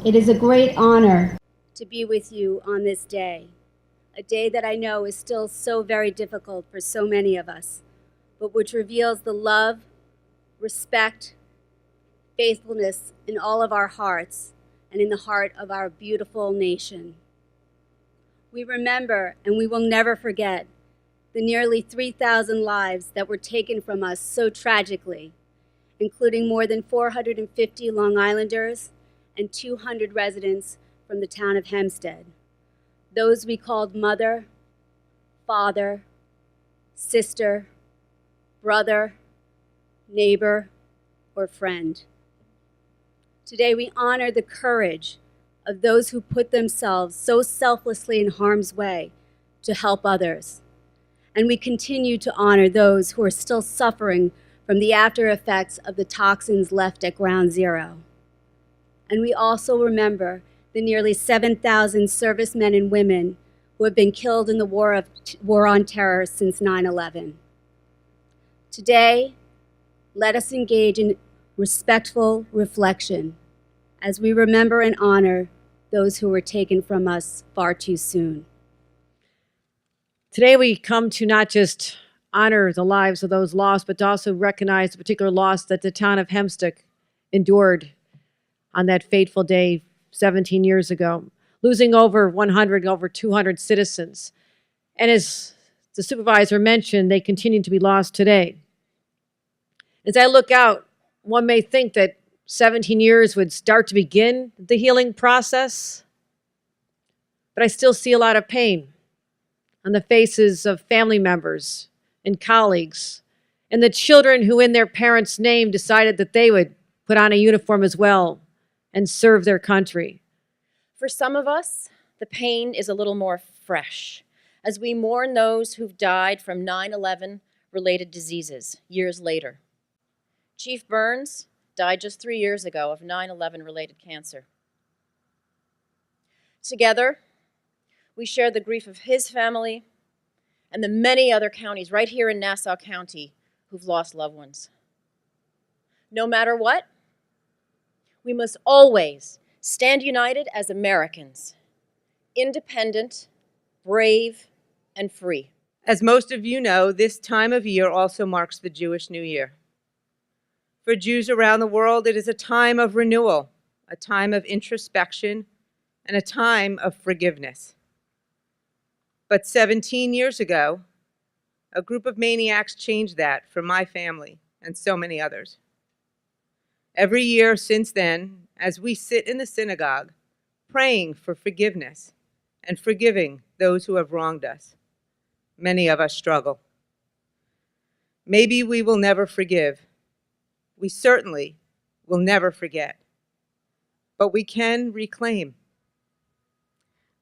It is a great honor to be with you on this day, a day that I know is still so very difficult for so many of us, but which reveals the love, respect, faithfulness in all of our hearts and in the heart of our beautiful nation. We remember and we will never forget the nearly 3,000 lives that were taken from us so tragically, including more than 450 Long Islanders and 200 residents from the town of Hempstead, those we called mother, father, sister, brother, neighbor, or friend. Today we honor the courage of those who put themselves so selflessly in harm's way to help others. And we continue to honor those who are still suffering from the after effects of the toxins left at Ground Zero. And we also remember the nearly 7,000 servicemen and women who have been killed in the war on terror since 9/11. Today, let us engage in respectful reflection as we remember and honor those who were taken from us far too soon. Today we come to not just honor the lives of those lost, but to also recognize the particular loss that the town of Hempstead endured on that fateful day 17 years ago, losing over 200 citizens. And as the supervisor mentioned, they continue to be lost today. As I look out, one may think that 17 years would start to begin the healing process, but I still see a lot of pain on the faces of family members and colleagues, and the children who in their parents' name decided that they would put on a uniform as well and serve their country. For some of us, the pain is a little more fresh as we mourn those who've died from 9/11 related diseases years later. Chief Burns died just 3 years ago of 9/11 related cancer. Together, we share the grief of his family and the many other counties right here in Nassau County who've lost loved ones. No matter what, we must always stand united as Americans, independent, brave, and free. As most of you know, this time of year also marks the Jewish New Year. For Jews around the world, it is a time of renewal, a time of introspection, and a time of forgiveness. But 17 years ago, a group of maniacs changed that for my family and so many others. Every year since then, as we sit in the synagogue, praying for forgiveness and forgiving those who have wronged us, many of us struggle. Maybe we will never forgive. We certainly will never forget. But we can reclaim.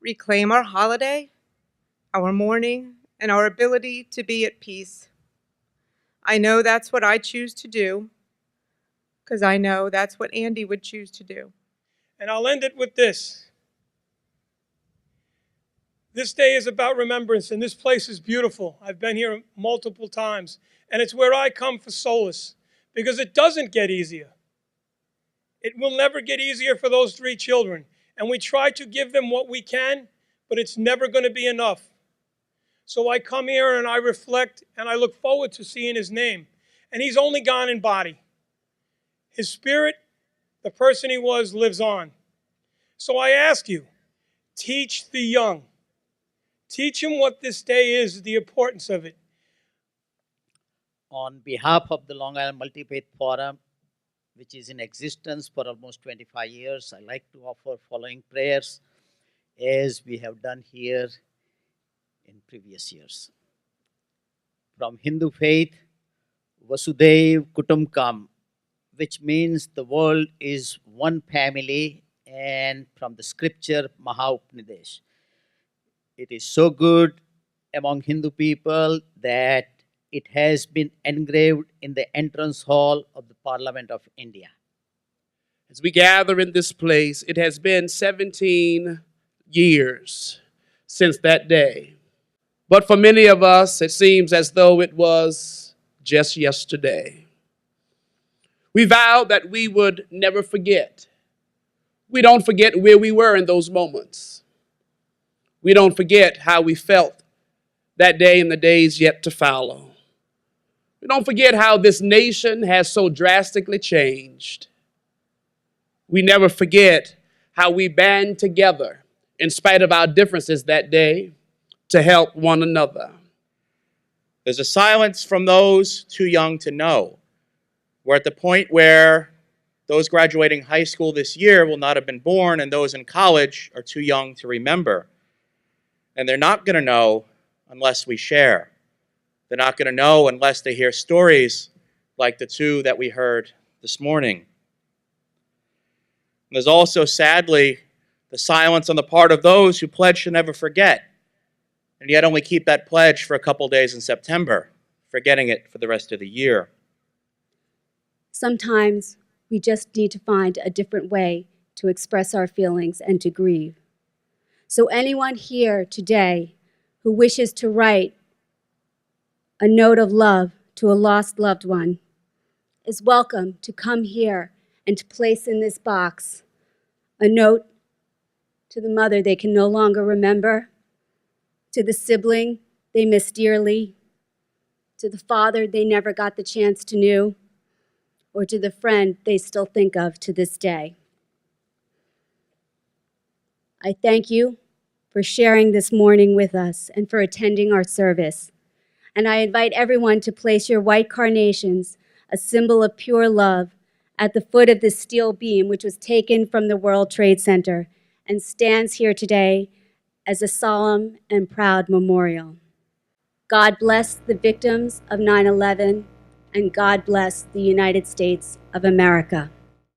Reclaim our holiday, our mourning, and our ability to be at peace. I know that's what I choose to do, because I know that's what Andy would choose to do. And I'll end it with this. This day is about remembrance, and this place is beautiful. I've been here multiple times, and it's where I come for solace, because it doesn't get easier. It will never get easier for those 3 children, and we try to give them what we can, but it's never going to be enough. So I come here and I reflect, and I look forward to seeing his name. And he's only gone in body. His spirit, the person he was, lives on. So I ask you, teach the young. Teach them what this day is, the importance of it. On behalf of the Long Island Multi-Faith Forum, which is in existence for almost 25 years, I'd like to offer following prayers as we have done here in previous years. From Hindu faith, Vasudhaiv Kutumbakam, which means the world is one family, and from the scripture Mahaupanishads. It is so good among Hindu people that it has been engraved in the entrance hall of the Parliament of India. As we gather in this place, it has been 17 years since that day. But for many of us, it seems as though it was just yesterday. We vowed that we would never forget. We don't forget where we were in those moments. We don't forget how we felt that day and the days yet to follow. We don't forget how this nation has so drastically changed. We never forget how we band together in spite of our differences that day to help one another. There's a silence from those too young to know. We're at the point where those graduating high school this year will not have been born, and those in college are too young to remember. And they're not going to know unless we share. They're not going to know unless they hear stories like the two that we heard this morning. And there's also, sadly, the silence on the part of those who pledge to never forget, and yet only keep that pledge for a couple days in September, forgetting it for the rest of the year. Sometimes we just need to find a different way to express our feelings and to grieve. So anyone here today who wishes to write a note of love to a lost loved one is welcome to come here and to place in this box a note to the mother they can no longer remember, to the sibling they miss dearly, to the father they never got the chance to know, or to the friend they still think of to this day. I thank you for sharing this morning with us and for attending our service. And I invite everyone to place your white carnations, a symbol of pure love, at the foot of this steel beam, which was taken from the World Trade Center and stands here today as a solemn and proud memorial. God bless the victims of 9/11, and God bless the United States of America.